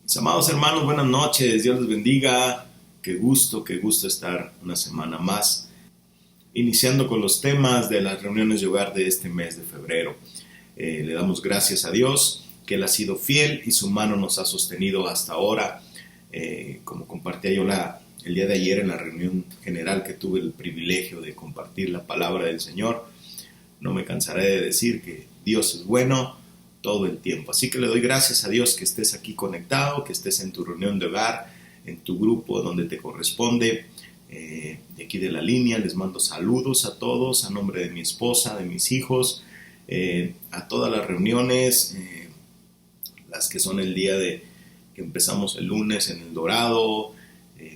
Mis amados hermanos, buenas noches, Dios les bendiga. Qué gusto estar una semana más, iniciando con los temas de las reuniones de hogar de este mes de febrero. Le damos gracias a Dios, que Él ha sido fiel y su mano nos ha sostenido hasta ahora. Como compartía yo el día de ayer en la reunión general que tuve el privilegio de compartir la palabra del Señor, no me cansaré de decir que Dios es bueno todo el tiempo. Así que le doy gracias a Dios que estés aquí conectado, que estés en tu reunión de hogar, en tu grupo donde te corresponde. De aquí de la línea les mando saludos a todos, a nombre de mi esposa, de mis hijos, a todas las reuniones, las que son el día de que empezamos el lunes en El Dorado,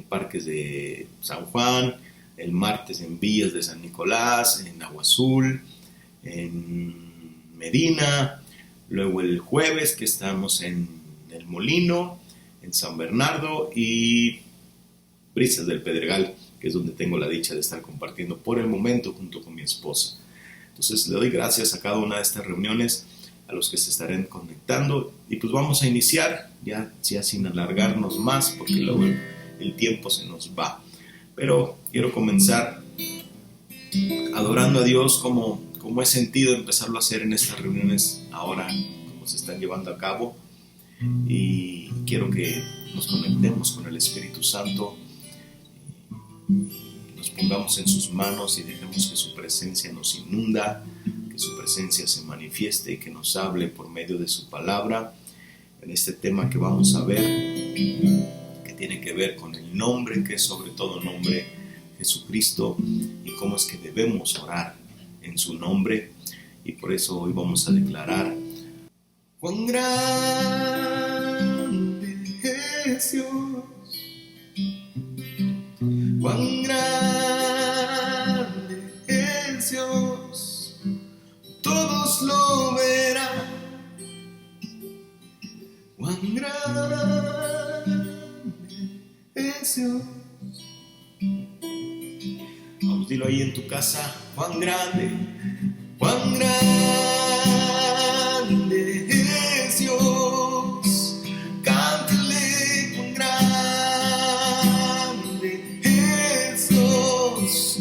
Parques de San Juan, el martes en Villas de San Nicolás, en Agua Azul, en Medina. Luego el jueves que estamos en El Molino, en San Bernardo y Brisas del Pedregal, que es donde tengo la dicha de estar compartiendo por el momento junto con mi esposa. Entonces le doy gracias a cada una de estas reuniones, a los que se estarán conectando, y pues vamos a iniciar ya sin alargarnos más, porque luego el tiempo se nos va. Pero quiero comenzar adorando a Dios como he sentido empezarlo a hacer en estas reuniones ahora, como se están llevando a cabo, y quiero que nos conectemos con el Espíritu Santo, nos pongamos en sus manos y dejemos que su presencia nos inunda, que su presencia se manifieste y que nos hable por medio de su palabra en este tema que vamos a ver, que tiene que ver con el nombre que es sobre todo nombre, Jesucristo, y cómo es que debemos orar en su nombre. Y por eso hoy vamos a declarar: cuán grande es Dios, cuán grande es Dios, todos lo verán, cuán grande es Dios. Vamos, dilo ahí en tu casa: cuán grande es Dios. Cántale: cuán grande es Dios,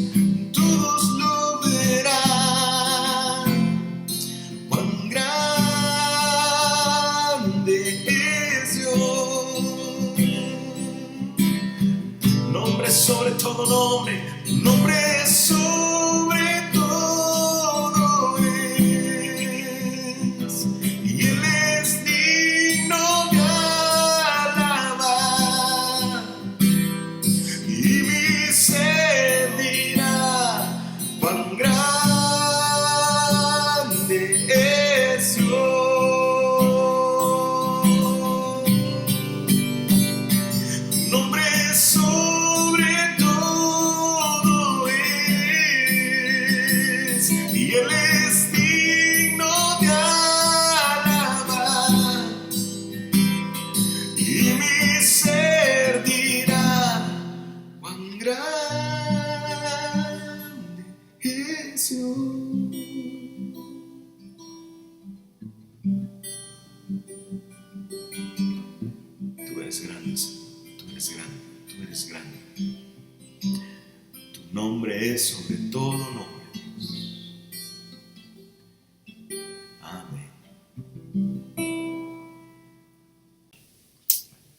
todos lo verán, cuán grande es Dios. Nombre sobre todo nombre, nombre sobre todo es, y Él es digno de alabar, y mi ser dirá: cuán grande es Dios. Nombre sobre todo es, y Él es digno de alabar, y mi ser dirá: cuán grande es Dios. Tú eres grande, Señor. Tú eres grande, tú eres grande. Tu nombre es sobre todo nombre, Dios. Amén.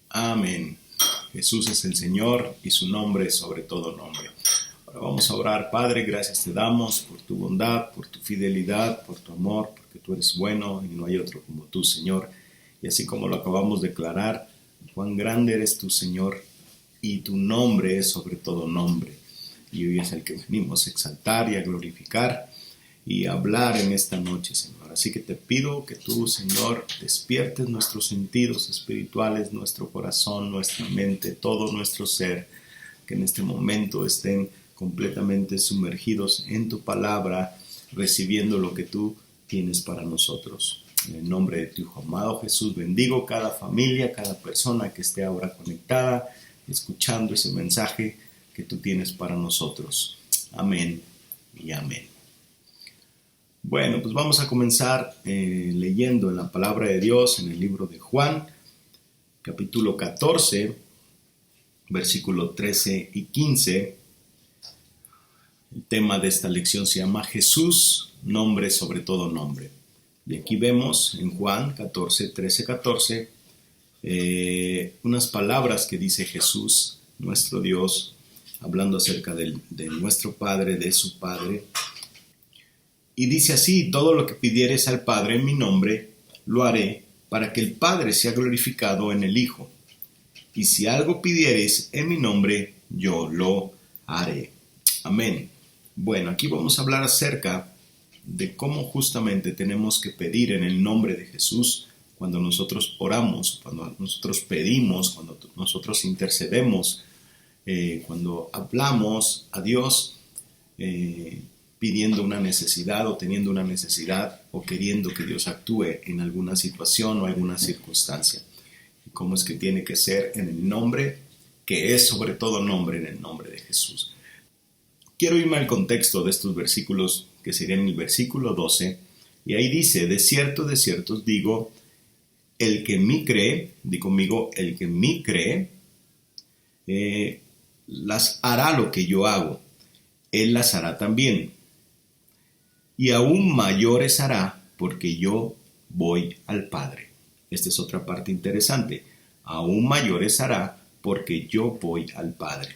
Amén. Jesús es el Señor y su nombre es sobre todo nombre. Ahora vamos a orar. Padre, gracias te damos por tu bondad, por tu fidelidad, por tu amor, porque tú eres bueno y no hay otro como tú, Señor. Y así como lo acabamos de declarar, cuán grande eres tú, Señor, y tu nombre es sobre todo nombre. Y hoy es el que venimos a exaltar y a glorificar y a hablar en esta noche, Señor. Así que te pido que tú, Señor, despiertes nuestros sentidos espirituales, nuestro corazón, nuestra mente, todo nuestro ser, que en este momento estén completamente sumergidos en tu palabra, recibiendo lo que tú tienes para nosotros. En el nombre de tu Hijo amado Jesús, bendigo cada familia, cada persona que esté ahora conectada, escuchando ese mensaje que tú tienes para nosotros. Amén y amén. Bueno, pues vamos a comenzar leyendo en la palabra de Dios en el libro de Juan, capítulo 14, versículo 13 y 15. El tema de esta lección se llama Jesús, nombre sobre todo nombre. Y aquí vemos en Juan 14, 13, 14, unas palabras que dice Jesús, nuestro Dios, hablando acerca de nuestro Padre, de su Padre. Y dice así: todo lo que pidieres al Padre en mi nombre, lo haré, para que el Padre sea glorificado en el Hijo. Y si algo pidiereis en mi nombre, yo lo haré. Amén. Bueno, aquí vamos a hablar acerca de cómo justamente tenemos que pedir en el nombre de Jesús cuando nosotros oramos, cuando nosotros pedimos, cuando nosotros intercedemos, cuando hablamos a Dios pidiendo una necesidad o teniendo una necesidad o queriendo que Dios actúe en alguna situación o alguna circunstancia. Y cómo es que tiene que ser en el nombre, que es sobre todo nombre, en el nombre de Jesús. Quiero irme al contexto de estos versículos, que serían el versículo 12, y ahí dice: de cierto os digo, el que en mí cree, di conmigo, el que en mí cree, las hará lo que yo hago, él las hará también, y aún mayores hará, porque yo voy al Padre. Esta es otra parte interesante: aún mayores hará, porque yo voy al Padre.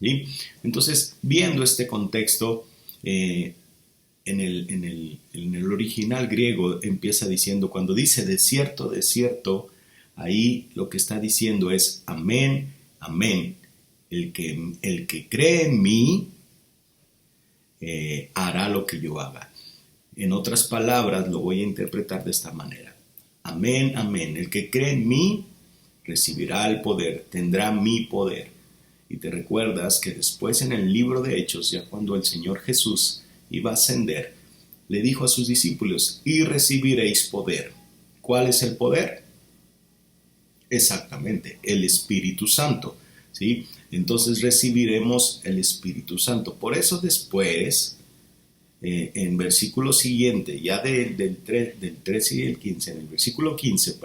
¿Sí? Entonces, viendo este contexto, en el original griego empieza diciendo, cuando dice de cierto, ahí lo que está diciendo es amén, amén. El que cree en mí hará lo que yo haga. En otras palabras, lo voy a interpretar de esta manera: amén, amén. El que cree en mí recibirá el poder, tendrá mi poder. Y te recuerdas que después en el libro de Hechos, ya cuando el Señor Jesús iba a ascender, le dijo a sus discípulos: y recibiréis poder. ¿Cuál es el poder? Exactamente, el Espíritu Santo, ¿sí? Entonces recibiremos el Espíritu Santo. Por eso después, en versículo siguiente, ya del 13 y el 15, en el versículo 15,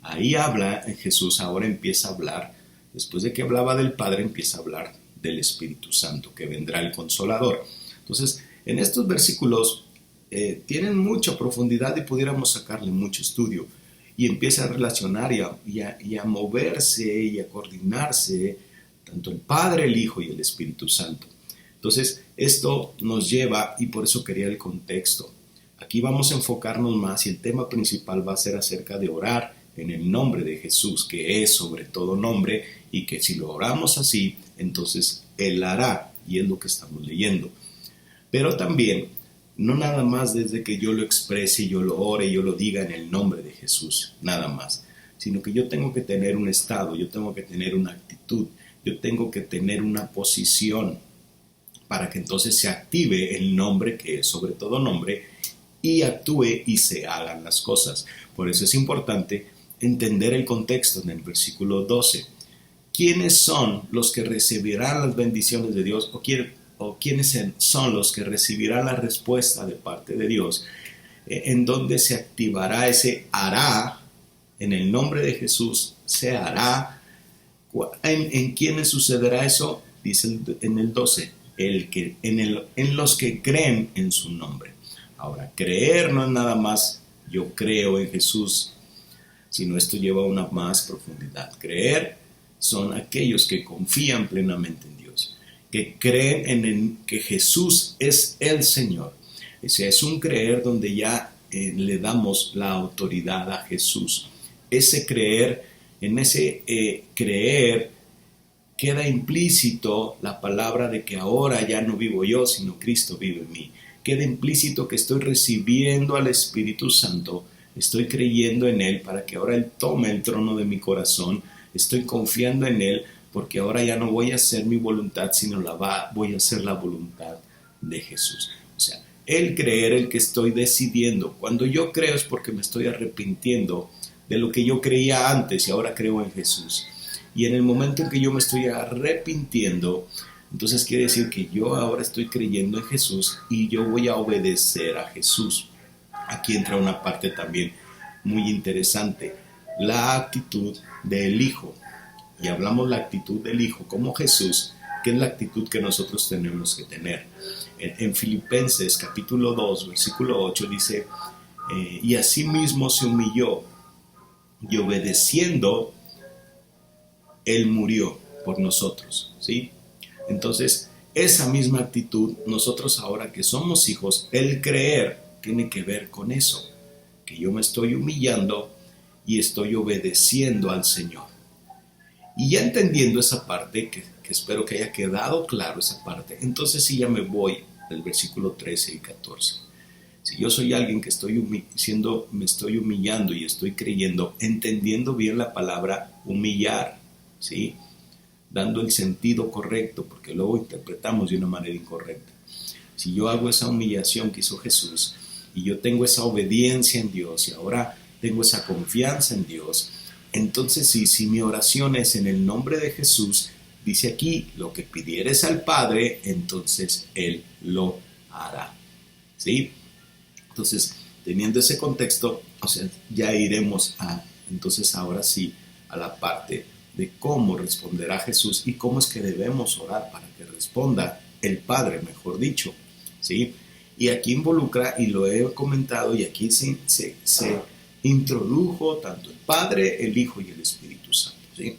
ahí habla Jesús, ahora empieza a hablar. Después de que hablaba del Padre, empieza a hablar del Espíritu Santo, que vendrá el Consolador. Entonces, en estos versículos tienen mucha profundidad y pudiéramos sacarle mucho estudio. Y empieza a relacionar y a moverse y a coordinarse tanto el Padre, el Hijo y el Espíritu Santo. Entonces, esto nos lleva, y por eso quería el contexto. Aquí vamos a enfocarnos más y el tema principal va a ser acerca de orar en el nombre de Jesús, que es sobre todo nombre, y que si lo oramos así, entonces Él hará, y es lo que estamos leyendo. Pero también, no nada más desde que yo lo exprese, yo lo ore, yo lo diga en el nombre de Jesús, nada más, sino que yo tengo que tener un estado, yo tengo que tener una actitud, yo tengo que tener una posición, para que entonces se active el nombre, que es sobre todo nombre, y actúe y se hagan las cosas. Por eso es importante entender el contexto en el versículo 12. ¿Quiénes son los que recibirán las bendiciones de Dios? ¿O quiénes son los que recibirán la respuesta de parte de Dios? En donde se activará ese hará, en el nombre de Jesús, se hará. ¿En quiénes sucederá eso? Dice en el 12, en los que creen en su nombre. Ahora, creer no es nada más yo creo en Jesús, sino esto lleva una más profundidad. Creer son aquellos que confían plenamente en Dios, que creen en que Jesús es el Señor. O sea, es un creer donde ya le damos la autoridad a Jesús. Ese creer, en ese creer queda implícito la palabra de que ahora ya no vivo yo, sino Cristo vive en mí. Queda implícito que estoy recibiendo al Espíritu Santo, estoy creyendo en Él para que ahora Él tome el trono de mi corazón, estoy confiando en Él porque ahora ya no voy a hacer mi voluntad, sino voy a hacer la voluntad de Jesús. O sea, el creer, el que estoy decidiendo. Cuando yo creo es porque me estoy arrepintiendo de lo que yo creía antes y ahora creo en Jesús. Y en el momento en que yo me estoy arrepintiendo, entonces quiere decir que yo ahora estoy creyendo en Jesús y yo voy a obedecer a Jesús. Aquí entra una parte también muy interesante. la actitud del Hijo. Y hablamos la actitud del Hijo como Jesús, que es la actitud que nosotros tenemos que tener. En Filipenses capítulo 2, versículo 8 dice, y asimismo se humilló, y obedeciendo, Él murió por nosotros, ¿sí? Entonces, esa misma actitud, nosotros ahora que somos hijos, el creer tiene que ver con eso, que yo me estoy humillando y estoy obedeciendo al Señor. Y ya entendiendo esa parte, que espero que haya quedado claro esa parte, entonces sí ya me voy al versículo 13 y 14. Si yo soy alguien que me estoy humillando y estoy creyendo, entendiendo bien la palabra humillar, ¿sí? Dando el sentido correcto, porque luego interpretamos de una manera incorrecta. Si yo hago esa humillación que hizo Jesús y yo tengo esa obediencia en Dios y ahora tengo esa confianza en Dios, entonces sí, si mi oración es en el nombre de Jesús, dice aquí, lo que pidieres al Padre, entonces Él lo hará, ¿sí? Entonces, teniendo ese contexto, o sea, ya iremos entonces ahora sí, a la parte de cómo responderá Jesús y cómo es que debemos orar para que responda el Padre, mejor dicho, ¿sí? Y aquí involucra, y lo he comentado, y aquí se introdujo tanto el Padre, el Hijo y el Espíritu Santo, ¿sí?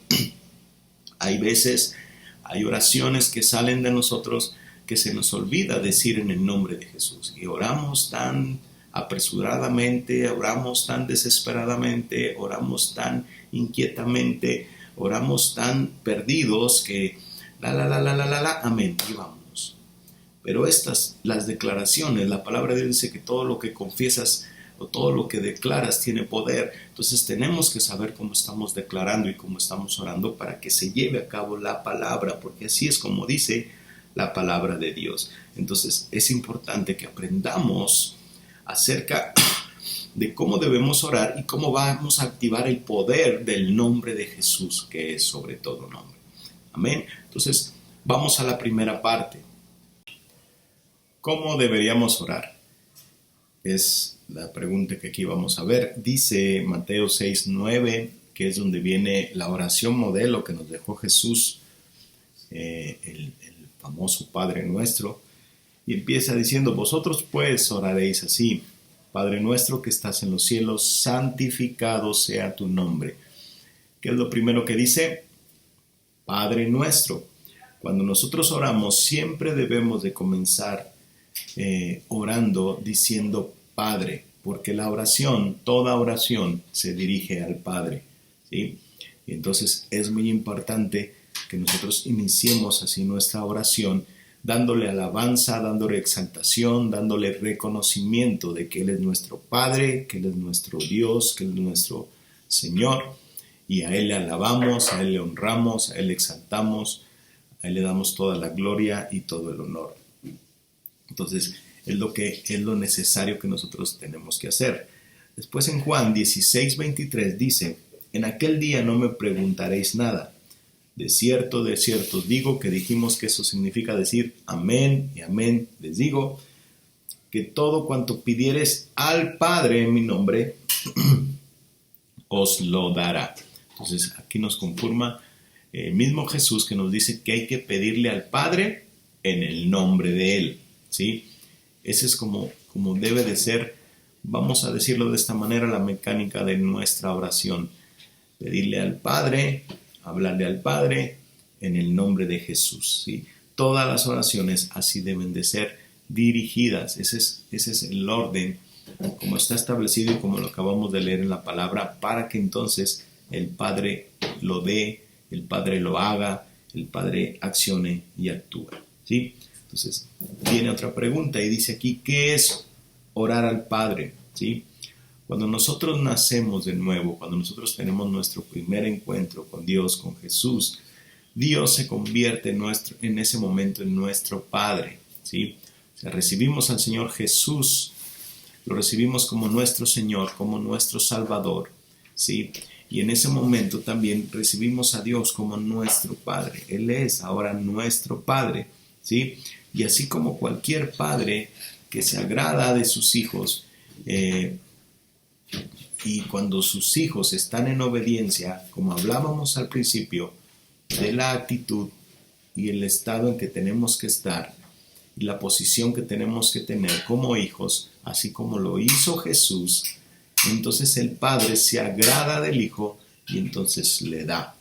Hay veces, hay oraciones que salen de nosotros que se nos olvida decir en el nombre de Jesús, y oramos tan apresuradamente, oramos tan desesperadamente, oramos tan inquietamente, oramos tan perdidos que amén, y vámonos. Pero las declaraciones, la palabra de Dios dice que todo lo que confiesas o todo lo que declaras tiene poder. Entonces tenemos que saber cómo estamos declarando y cómo estamos orando para que se lleve a cabo la palabra, porque así es como dice la palabra de Dios. Entonces es importante que aprendamos acerca de cómo debemos orar y cómo vamos a activar el poder del nombre de Jesús, que es sobre todo nombre. Amén. Entonces vamos a la primera parte. ¿Cómo deberíamos orar? Es la pregunta que aquí vamos a ver. Dice Mateo 6:9, que es donde viene la oración modelo que nos dejó Jesús, el famoso Padre Nuestro, y empieza diciendo, vosotros pues oraréis así, Padre nuestro que estás en los cielos, santificado sea tu nombre. ¿Qué es lo primero que dice? Padre nuestro. Cuando nosotros oramos, siempre debemos de comenzar orando diciendo Padre, porque la oración, toda oración se dirige al Padre, ¿sí? Y entonces es muy importante que nosotros iniciemos así nuestra oración, dándole alabanza, dándole exaltación, dándole reconocimiento de que Él es nuestro Padre, que Él es nuestro Dios, que Él es nuestro Señor, y a Él le alabamos, a Él le honramos, a Él le exaltamos, a Él le damos toda la gloria y todo el honor. Entonces, es lo necesario que nosotros tenemos que hacer. Después en Juan 16:23 dice, en aquel día no me preguntaréis nada. De cierto os digo, que dijimos que eso significa decir amén y amén les digo, que todo cuanto pidiereis al Padre en mi nombre, os lo dará. Entonces aquí nos confirma el mismo Jesús que nos dice que hay que pedirle al Padre en el nombre de Él, ¿sí? Ese es como debe de ser, vamos a decirlo de esta manera, la mecánica de nuestra oración. Pedirle al Padre, hablarle al Padre en el nombre de Jesús, ¿sí? Todas las oraciones así deben de ser dirigidas. Ese es el orden, como está establecido y como lo acabamos de leer en la palabra, para que entonces el Padre lo dé, el Padre lo haga, el Padre accione y actúe, ¿sí? Entonces, viene otra pregunta y dice aquí, ¿qué es orar al Padre? ¿Sí? Cuando nosotros nacemos de nuevo, cuando nosotros tenemos nuestro primer encuentro con Dios, con Jesús, Dios se convierte en ese momento en nuestro Padre, ¿sí? O sea, recibimos al Señor Jesús, lo recibimos como nuestro Señor, como nuestro Salvador, ¿sí? Y en ese momento también recibimos a Dios como nuestro Padre. Él es ahora nuestro Padre, ¿sí? Y así como cualquier padre que se agrada de sus hijos, Y cuando sus hijos están en obediencia, como hablábamos al principio, de la actitud y el estado en que tenemos que estar y la posición que tenemos que tener como hijos, así como lo hizo Jesús, entonces el Padre se agrada del Hijo y entonces le da.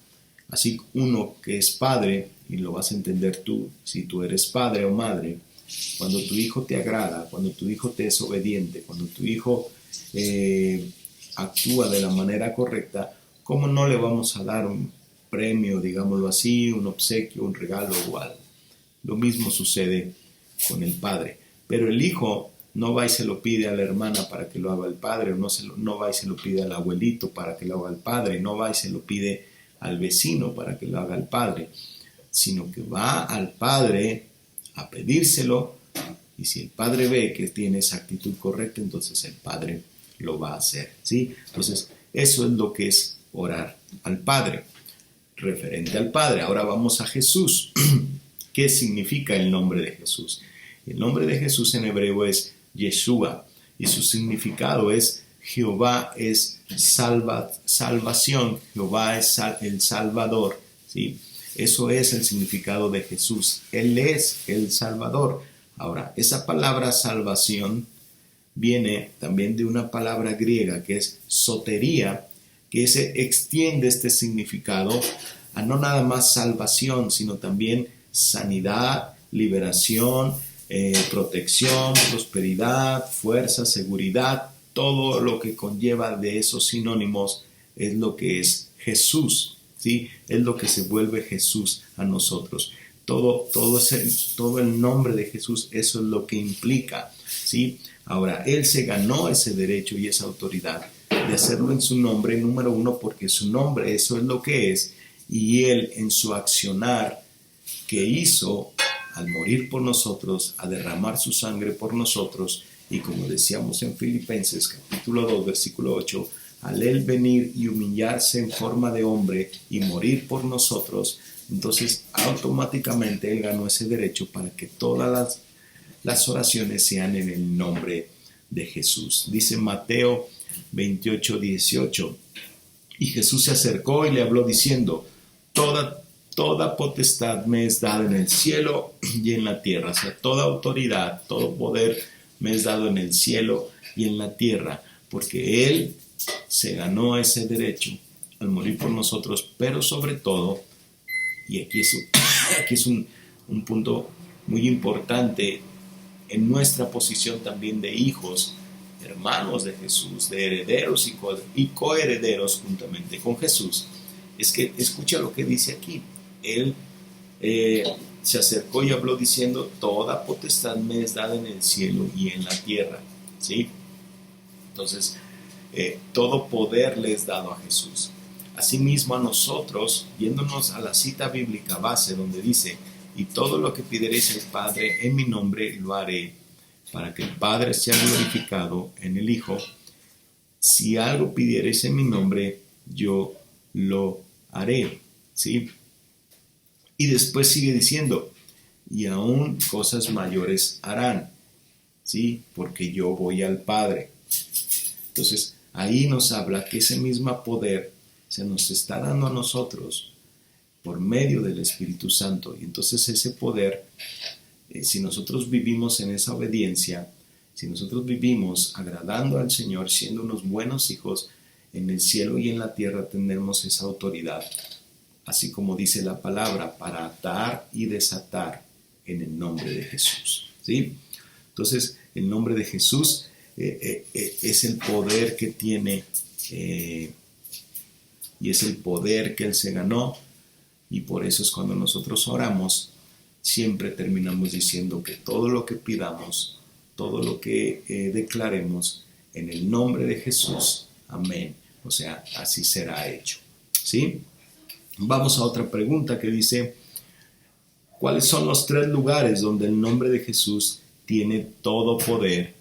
Así uno que es padre, y lo vas a entender tú, si tú eres padre o madre, cuando tu hijo te agrada, cuando tu hijo te es obediente, cuando tu hijo actúa de la manera correcta, ¿cómo no le vamos a dar un premio, digámoslo así, un obsequio, un regalo o algo? Lo mismo sucede con el padre. Pero el hijo no va y se lo pide a la hermana para que lo haga el padre, no va y se lo pide al abuelito para que lo haga el padre, no va y se lo pide al vecino para que lo haga el padre, sino que va al padre a pedírselo, y si el padre ve que tiene esa actitud correcta, entonces el padre lo va a hacer, ¿sí? Entonces, eso es lo que es orar al Padre, referente al Padre. Ahora vamos a Jesús. ¿Qué significa el nombre de Jesús? El nombre de Jesús en hebreo es Yeshua, y su significado es Jehová es salvación, Jehová es el Salvador, ¿sí? Eso es el significado de Jesús. Él es el Salvador. Ahora, esa palabra salvación viene también de una palabra griega que es sotería, que se extiende este significado a no nada más salvación, sino también sanidad, liberación, protección, prosperidad, fuerza, seguridad. Todo lo que conlleva de esos sinónimos es lo que es Jesús, ¿sí? Es lo que se vuelve Jesús a nosotros. Todo el nombre de Jesús, eso es lo que implica, ¿sí? Ahora, Él se ganó ese derecho y esa autoridad de hacerlo en su nombre, número uno, porque su nombre, eso es lo que es, y Él en su accionar que hizo al morir por nosotros, a derramar su sangre por nosotros, y como decíamos en Filipenses capítulo 2, versículo 8, al Él venir y humillarse en forma de hombre y morir por nosotros, entonces automáticamente Él ganó ese derecho para que todas las oraciones sean en el nombre de Jesús. Dice Mateo 28, 18, y Jesús se acercó y le habló diciendo, toda potestad me es dada en el cielo y en la tierra. O sea, toda autoridad, todo poder me es dado en el cielo y en la tierra, porque Él se ganó ese derecho al morir por nosotros, pero sobre todo, y aquí es un punto muy importante, en nuestra posición también de hijos, hermanos de Jesús, de herederos y coherederos juntamente con Jesús, es que escucha lo que dice aquí. Él se acercó y habló diciendo, toda potestad me es dada en el cielo y en la tierra, ¿sí? Entonces, todo poder le es dado a Jesús. Asimismo a nosotros, yéndonos a la cita bíblica base donde dice, y todo lo que pidiereis al Padre en mi nombre lo haré, para que el Padre sea glorificado en el Hijo. Si algo pidiereis en mi nombre, yo lo haré, ¿sí? Y después sigue diciendo, y aún cosas mayores harán, ¿sí? Porque yo voy al Padre. Entonces, ahí nos habla que ese mismo poder se nos está dando a nosotros por medio del Espíritu Santo. Y entonces ese poder, si nosotros vivimos en esa obediencia, si nosotros vivimos agradando al Señor, siendo unos buenos hijos, en el cielo y en la tierra tenemos esa autoridad, así como dice la palabra, para atar y desatar en el nombre de Jesús, ¿sí? Entonces, el nombre de Jesús es el poder que tiene y es el poder que Él se ganó. Y por eso es cuando nosotros oramos, siempre terminamos diciendo que todo lo que pidamos, todo lo que declaremos en el nombre de Jesús, amén. O sea, así será hecho, ¿sí? Vamos a otra pregunta que dice, ¿cuáles son los 3 lugares donde el nombre de Jesús tiene todo poder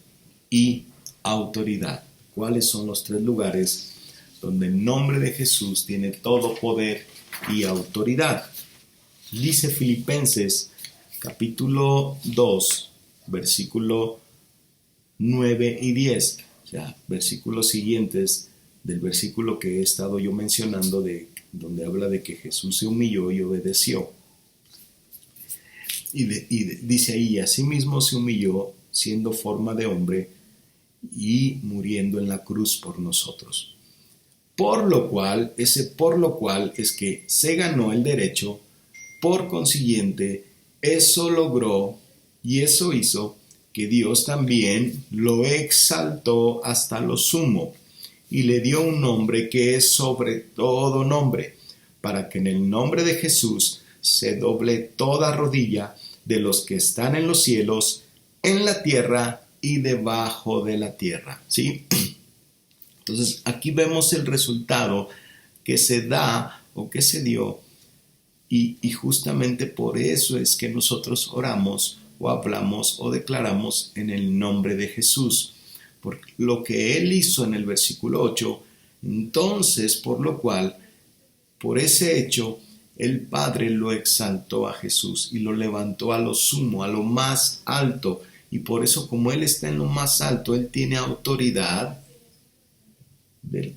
y autoridad? ¿Cuáles son los 3 lugares donde el nombre de Jesús tiene todo poder y autoridad? Dice Filipenses capítulo 2, versículo 9 y 10, o sea, versículos siguientes del versículo que he estado yo mencionando, donde habla de que Jesús se humilló y obedeció. Dice ahí, asimismo se humilló siendo forma de hombre y muriendo en la cruz por nosotros. Por lo cual es que se ganó el derecho, por consiguiente, eso logró y eso hizo que Dios también lo exaltó hasta lo sumo y le dio un nombre que es sobre todo nombre, para que en el nombre de Jesús se doble toda rodilla de los que están en los cielos, en la tierra y debajo de la tierra. ¿Sí? Entonces aquí vemos el resultado que se da o que se dio y justamente por eso es que nosotros oramos o hablamos o declaramos en el nombre de Jesús. Por lo que Él hizo en el versículo 8, entonces por lo cual, por ese hecho, el Padre lo exaltó a Jesús y lo levantó a lo sumo, a lo más alto. Y por eso, como Él está en lo más alto, Él tiene autoridad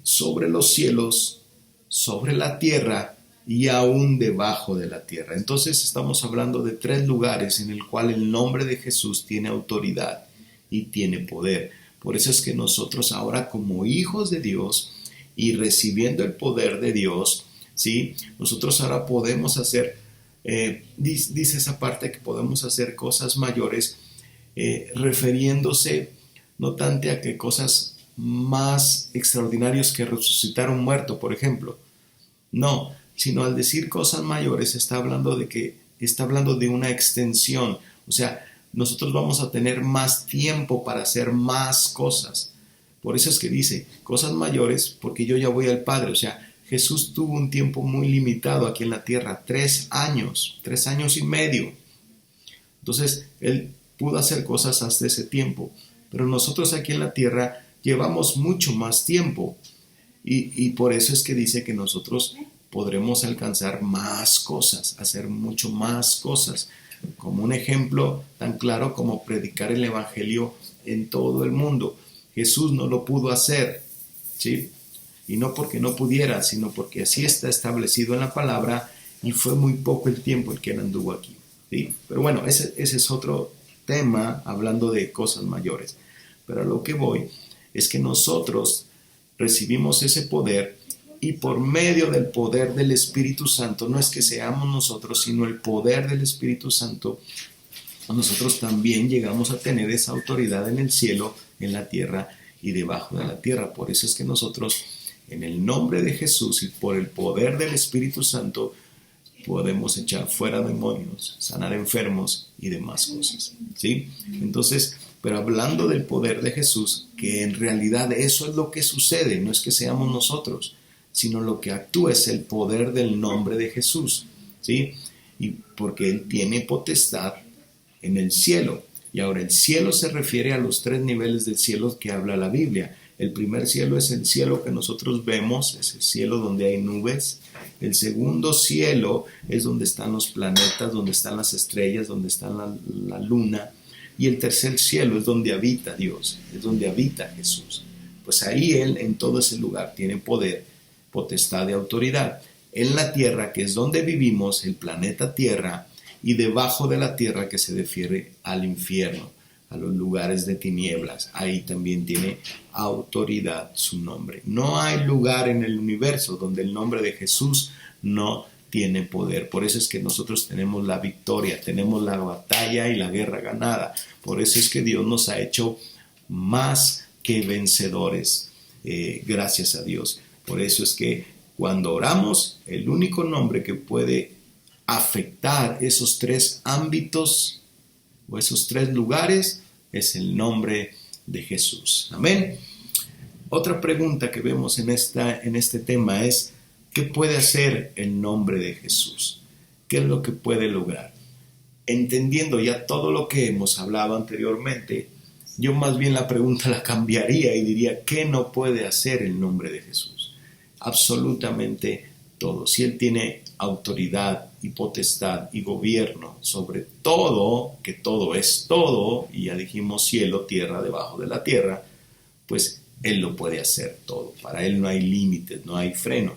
sobre los cielos, sobre la tierra y aún debajo de la tierra. Entonces estamos hablando de 3 lugares en el cual el nombre de Jesús tiene autoridad y tiene poder. Por eso es que nosotros ahora, como hijos de Dios y recibiendo el poder de Dios, ¿sí? Nosotros ahora podemos hacer, dice esa parte que podemos hacer cosas mayores, refiriéndose no tanto a que cosas más extraordinarias que resucitar un muerto, por ejemplo. No, sino al decir cosas mayores está hablando de una extensión. O sea, nosotros vamos a tener más tiempo para hacer más cosas. Por eso es que dice cosas mayores, porque yo ya voy al Padre. O sea, Jesús tuvo un tiempo muy limitado aquí en la tierra, 3 años, 3 años y medio. Entonces, Él pudo hacer cosas hasta ese tiempo. Pero nosotros aquí en la tierra llevamos mucho más tiempo. Y por eso es que dice que nosotros podremos alcanzar más cosas, hacer mucho más cosas. Como un ejemplo tan claro como predicar el evangelio en todo el mundo. Jesús no lo pudo hacer, ¿sí? Y no porque no pudiera, sino porque así está establecido en la palabra y fue muy poco el tiempo el que él anduvo aquí, ¿sí? Pero bueno, ese es otro tema hablando de cosas mayores. Pero a lo que voy es que nosotros recibimos ese poder y por medio del poder del Espíritu Santo, no es que seamos nosotros, sino el poder del Espíritu Santo, nosotros también llegamos a tener esa autoridad en el cielo, en la tierra y debajo de la tierra. Por eso es que nosotros, en el nombre de Jesús y por el poder del Espíritu Santo, podemos echar fuera demonios, sanar enfermos y demás cosas, ¿sí? Entonces, pero hablando del poder de Jesús, que en realidad eso es lo que sucede, no es que seamos nosotros, sino lo que actúa es el poder del nombre de Jesús, ¿sí? Y porque Él tiene potestad en el cielo. Y ahora el cielo se refiere a los 3 niveles del cielo que habla la Biblia. El primer cielo es el cielo que nosotros vemos, es el cielo donde hay nubes. El segundo cielo es donde están los planetas, donde están las estrellas, donde está la luna. Y el tercer cielo es donde habita Dios, es donde habita Jesús. Pues ahí Él en todo ese lugar tiene poder, potestad y autoridad. En la tierra, que es donde vivimos, el planeta Tierra, y debajo de la tierra, que se refiere al infierno, a los lugares de tinieblas. Ahí también tiene autoridad su nombre. No hay lugar en el universo donde el nombre de Jesús no tiene poder. Por eso es que nosotros tenemos la victoria, tenemos la batalla y la guerra ganada. Por eso es que Dios nos ha hecho más que vencedores. Gracias a Dios. Por eso es que cuando oramos, el único nombre que puede afectar esos 3 ámbitos o esos 3 lugares es el nombre de Jesús. Amén. Otra pregunta que vemos en este tema es: ¿qué puede hacer el nombre de Jesús? ¿Qué es lo que puede lograr? Entendiendo ya todo lo que hemos hablado anteriormente, yo más bien la pregunta la cambiaría y diría: ¿qué no puede hacer el nombre de Jesús? Absolutamente todo. Si Él tiene autoridad y potestad y gobierno sobre todo, que todo es todo, y ya dijimos cielo, tierra, debajo de la tierra, pues Él lo puede hacer todo. Para Él no hay límites, no hay freno.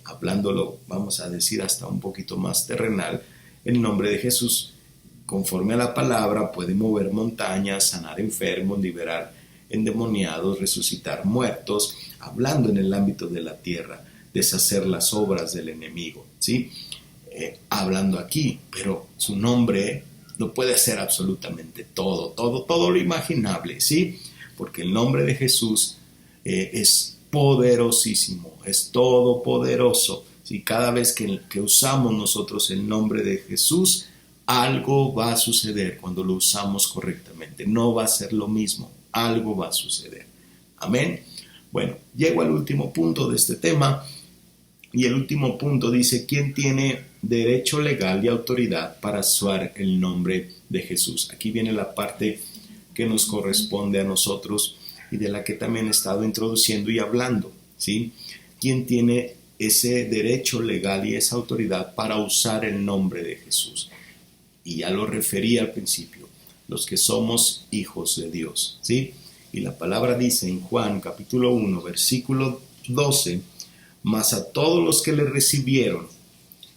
Hablándolo, vamos a decir hasta un poquito más terrenal, el nombre de Jesús, conforme a la palabra, puede mover montañas, sanar enfermos, liberar endemoniados, resucitar muertos, hablando en el ámbito de la tierra, deshacer las obras del enemigo, ¿sí? Hablando aquí, pero su nombre no puede hacer absolutamente todo lo imaginable, ¿sí? Porque el nombre de Jesús es poderosísimo, es todopoderoso. ¿Sí? Cada vez que usamos nosotros el nombre de Jesús, algo va a suceder cuando lo usamos correctamente. No va a ser lo mismo, algo va a suceder. Amén. Bueno, llego al último punto de este tema. Y el último punto dice, ¿quién tiene derecho legal y autoridad para usar el nombre de Jesús? Aquí viene la parte que nos corresponde a nosotros y de la que también he estado introduciendo y hablando, ¿sí? ¿Quién tiene ese derecho legal y esa autoridad para usar el nombre de Jesús? Y ya lo referí al principio, los que somos hijos de Dios, ¿sí? Y la palabra dice en Juan capítulo 1, versículo 12, mas a todos los que le recibieron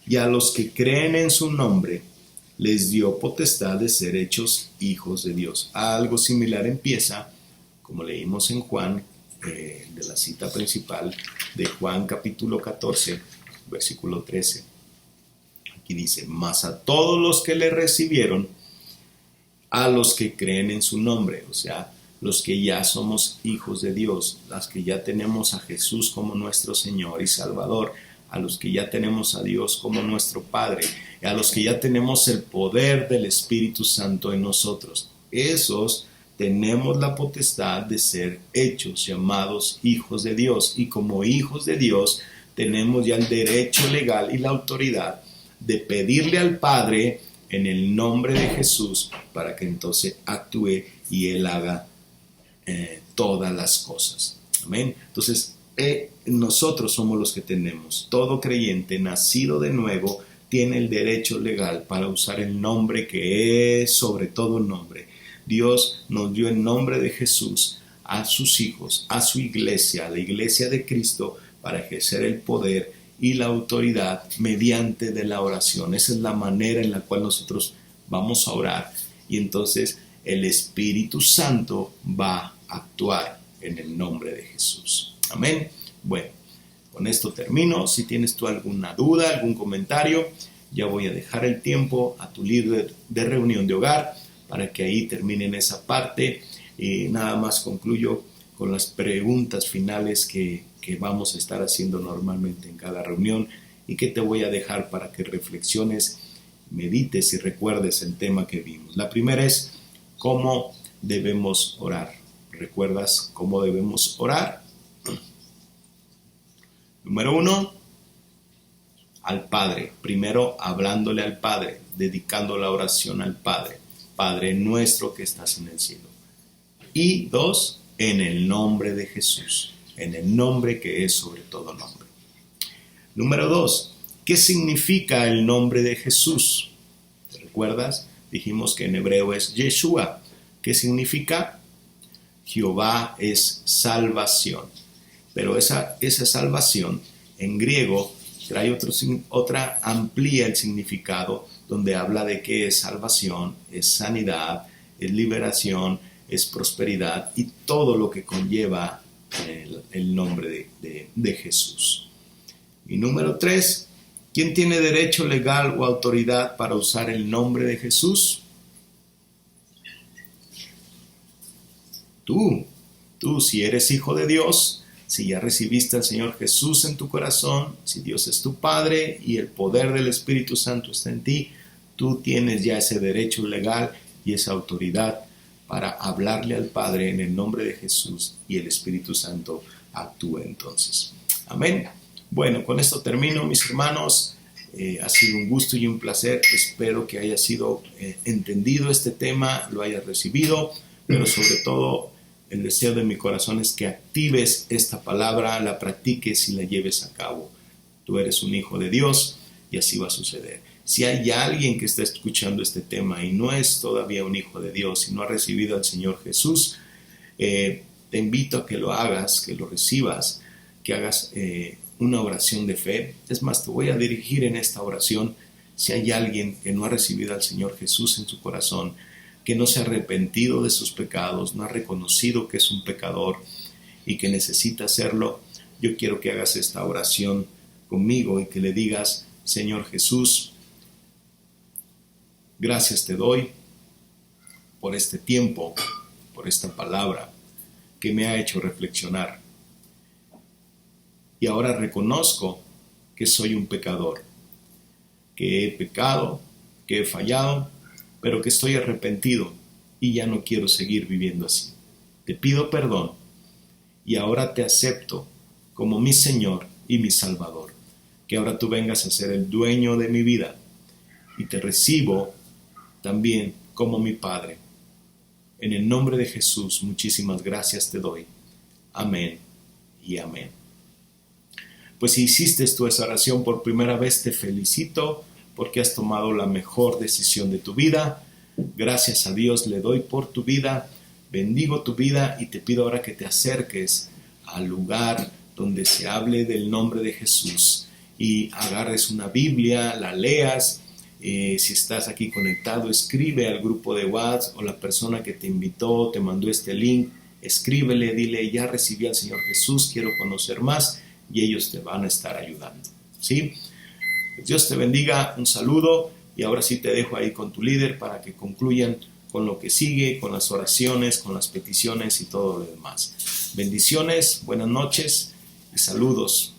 y a los que creen en su nombre, les dio potestad de ser hechos hijos de Dios. Algo similar empieza, como leímos en Juan, de la cita principal de Juan capítulo 14, versículo 13. Aquí dice, mas a todos los que le recibieron, a los que creen en su nombre, o sea, los que ya somos hijos de Dios, los que ya tenemos a Jesús como nuestro Señor y Salvador, a los que ya tenemos a Dios como nuestro Padre, a los que ya tenemos el poder del Espíritu Santo en nosotros. Esos tenemos la potestad de ser hechos, llamados hijos de Dios. Y como hijos de Dios tenemos ya el derecho legal y la autoridad de pedirle al Padre en el nombre de Jesús para que entonces actúe y Él haga todas las cosas. Amén. Entonces, nosotros somos los que tenemos. Todo creyente nacido de nuevo tiene el derecho legal para usar el nombre que es sobre todo nombre. Dios nos dio el nombre de Jesús a sus hijos, a su iglesia, a la iglesia de Cristo, para ejercer el poder y la autoridad mediante de la oración. Esa es la manera en la cual nosotros vamos a orar. Y entonces el Espíritu Santo va a actuar en el nombre de Jesús. Amén. Bueno, con esto termino. Si tienes tú alguna duda, algún comentario, ya voy a dejar el tiempo a tu líder de reunión de hogar para que ahí terminen esa parte. Y nada más concluyo con las preguntas finales que vamos a estar haciendo normalmente en cada reunión y que te voy a dejar para que reflexiones, medites y recuerdes el tema que vimos. La primera es, ¿cómo debemos orar? ¿Recuerdas cómo debemos orar? Número 1, al Padre. Primero, hablándole al Padre, dedicando la oración al Padre. Padre nuestro que estás en el cielo. Y 2, en el nombre de Jesús. En el nombre que es sobre todo nombre. Número 2, ¿qué significa el nombre de Jesús? ¿Te recuerdas? Dijimos que en hebreo es Yeshua. ¿Qué significa? Jehová es salvación. Pero esa salvación en griego trae otra, amplía el significado, donde habla de que es salvación, es sanidad, es liberación, es prosperidad y todo lo que conlleva el nombre de Jesús. Y número 3, ¿quién tiene derecho legal o autoridad para usar el nombre de Jesús? Tú, si eres hijo de Dios, si ya recibiste al Señor Jesús en tu corazón, si Dios es tu Padre y el poder del Espíritu Santo está en ti, tú tienes ya ese derecho legal y esa autoridad para hablarle al Padre en el nombre de Jesús y el Espíritu Santo actúe entonces. Amén. Bueno, con esto termino, mis hermanos. Ha sido un gusto y un placer. Espero que haya sido entendido este tema, lo hayas recibido, pero sobre todo el deseo de mi corazón es que actives esta palabra, la practiques y la lleves a cabo. Tú eres un hijo de Dios y así va a suceder. Si hay alguien que está escuchando este tema y no es todavía un hijo de Dios y no ha recibido al Señor Jesús, te te invito a que lo hagas, que lo recibas, que hagas una oración de fe. Es más, te voy a dirigir en esta oración si hay alguien que no ha recibido al Señor Jesús en su corazón, que no se ha arrepentido de sus pecados, no ha reconocido que es un pecador y que necesita hacerlo. Yo quiero que hagas esta oración conmigo y que le digas: Señor Jesús, gracias te doy por este tiempo, por esta palabra que me ha hecho reflexionar. Y ahora reconozco que soy un pecador, que he pecado, que he fallado, pero que estoy arrepentido y ya no quiero seguir viviendo así. Te pido perdón y ahora te acepto como mi Señor y mi Salvador. Que ahora tú vengas a ser el dueño de mi vida y te recibo también como mi Padre. En el nombre de Jesús, muchísimas gracias te doy. Amén y amén. Pues si hiciste tú esa oración por primera vez, te felicito porque has tomado la mejor decisión de tu vida. Gracias a Dios le doy por tu vida, bendigo tu vida y te pido ahora que te acerques al lugar donde se hable del nombre de Jesús y agarres una Biblia, la leas. Si estás aquí conectado, escribe al grupo de WhatsApp o la persona que te invitó, te mandó este link, escríbele, dile: ya recibí al Señor Jesús, quiero conocer más, y ellos te van a estar ayudando, ¿sí? Pues Dios te bendiga, un saludo, y ahora sí te dejo ahí con tu líder para que concluyan con lo que sigue, con las oraciones, con las peticiones y todo lo demás. Bendiciones, buenas noches y saludos.